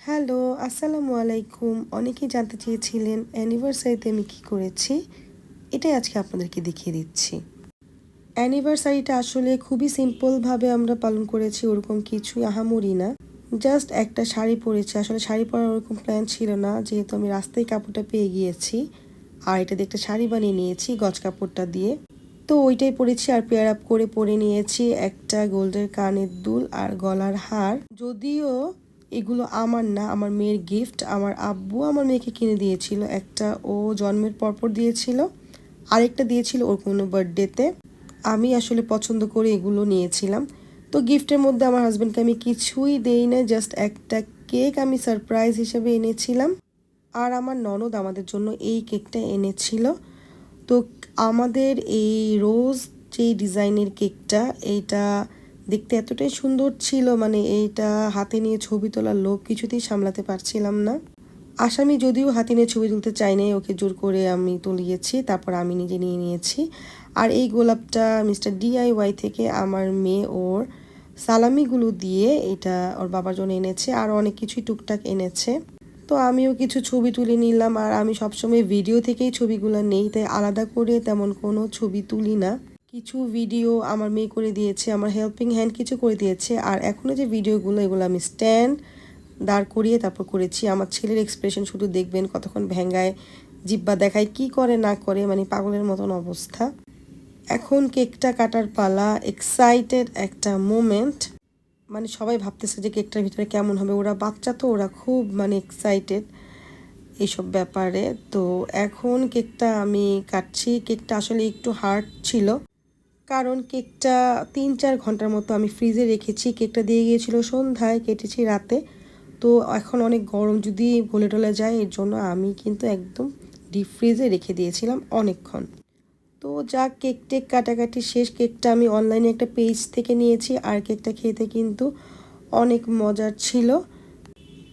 Hello, আসসালামু আলাইকুম। অনেকেই জানতে চেয়েছিলেন অ্যানিভার্সারিতে আমি কী করেছি। এটাই আজকে আপনাদেরকে দেখিয়ে দিচ্ছি। অ্যানিভার্সারিটা আসলে খুবই সিম্পলভাবে আমরা পালন করেছি, ওরকম কিছুই আহামরি না। জাস্ট একটা শাড়ি পরেছি। আসলে শাড়ি পরার ওরকম প্ল্যান ছিল না, যেহেতু আমি রাস্তায় কাপড়টা পেয়ে গিয়েছি। আর এটা দিয়ে একটা শাড়ি বানিয়ে নিয়েছি গজ কাপড়টা দিয়ে। তো ওইটাই পরেছি আর পেয়ার আপ করে পরে নিয়েছি একটা গোল্ডের কানের দুল আর গলার হার। যদিও এগুলো আমার না, আমার মেয়ের গিফট। আমার আব্বু আমার মেয়েকে কিনে দিয়েছিল। একটা ও জন্মের পরপর দিয়েছিল, আরেকটা দিয়েছিল ওর কোনো বার্থডেতে। আমি আসলে পছন্দ করে এগুলো নিয়েছিলাম। তো গিফটের মধ্যে আমার হাজব্যান্ডকে আমি কিছুই দেই না, জাস্ট একটা কেক আমি সারপ্রাইজ হিসেবে এনেছিলাম। আর আমার ননদ আমাদের জন্য এই কেকটা এনেছিল। তো আমাদের এই রোজ যে ডিজাইনের কেকটা, এইটা দেখতে এতটাই সুন্দর ছিল, মানে এইটা হাতে নিয়ে ছবি তোলার লোভ কিছুতেই সামলাতে পারছিলাম না। আসামি যদিও হাতে নিয়ে ছবি তুলতে চাই নাই, ওকে জোর করে আমি তুলিয়েছি, তারপর আমি নিজে নিয়ে নিয়েছি। আর এই গোলাপটা মিস্টার DIY থেকে আমার মেয়ে ওর সালামিগুলো দিয়ে এটা ওর বাবার জন্য এনেছে, আর অনেক কিছুই টুকটাক এনেছে। তো আমিও কিছু ছবি তুলে নিলাম। আর আমি সবসময় ভিডিও থেকেই ছবিগুলো নেই, তাই আলাদা করে তেমন কোনো ছবি তুলি না। কিছু ভিডিও আমার মেয়ে করে দিয়েছে, আমার হেল্পিং হ্যান্ড কিছু করে দিয়েছে। আর এখনও যে ভিডিওগুলো, এগুলো আমি স্ট্যান্ড দাঁড় করিয়ে তারপর করেছি। আমার ছেলের এক্সপ্রেশন শুধু দেখবেন, কতক্ষণ ভেঙ্গায়, জিব্বা দেখায়, কি করে না করে, মানে পাগলের মতন অবস্থা। এখন কেকটা কাটার পালা। এক্সাইটেড একটা মোমেন্ট, মানে সবাই ভাবতেছে যে কেকটার ভিতরে কেমন হবে। ওরা বাচ্চা, তো ওরা খুব মানে এক্সাইটেড এইসব ব্যাপারে। তো এখন কেকটা আমি কাটছি। কেকটা আসলে একটু হার্ড ছিল, কারণ কেকটা 3-4 ঘন্টার মতো আমি ফ্রিজে রেখেছি। কেকটা দিয়ে গিয়েছিল সন্ধ্যায়, কেটেছি রাতে। তো এখন অনেক গরম, যদি গলে টলে যায়, এর জন্য আমি কিন্তু একদম ডিপ ফ্রিজে রেখে দিয়েছিলাম অনেকক্ষণ। তো যা কেক টেক কাটাকাটি শেষ। কেকটা আমি অনলাইনে একটা পেজ থেকে নিয়েছি, আর কেকটা খেতে কিন্তু অনেক মজার ছিল।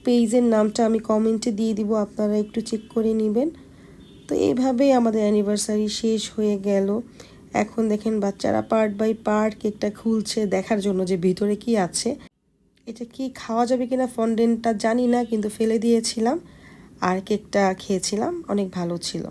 পেজের নামটা আমি কমেন্টে দিয়ে দিব, আপনারা একটু চেক করে নেবেন। তো এইভাবেই আমাদের অ্যানিভার্সারি শেষ হয়ে গেল। এখন দেখেন বাচ্চারা পার্ট বাই পার্ট কেকটা খুলছে, দেখার জন্য যে ভিতরে কি আছে। এটা কি খাওয়া যাবে কিনা ফন্ডেন্টটা জানি না, কিন্তু ফেলে দিয়েছিলাম। আর কেকটা খেয়েছিলাম, অনেক ভালো ছিল।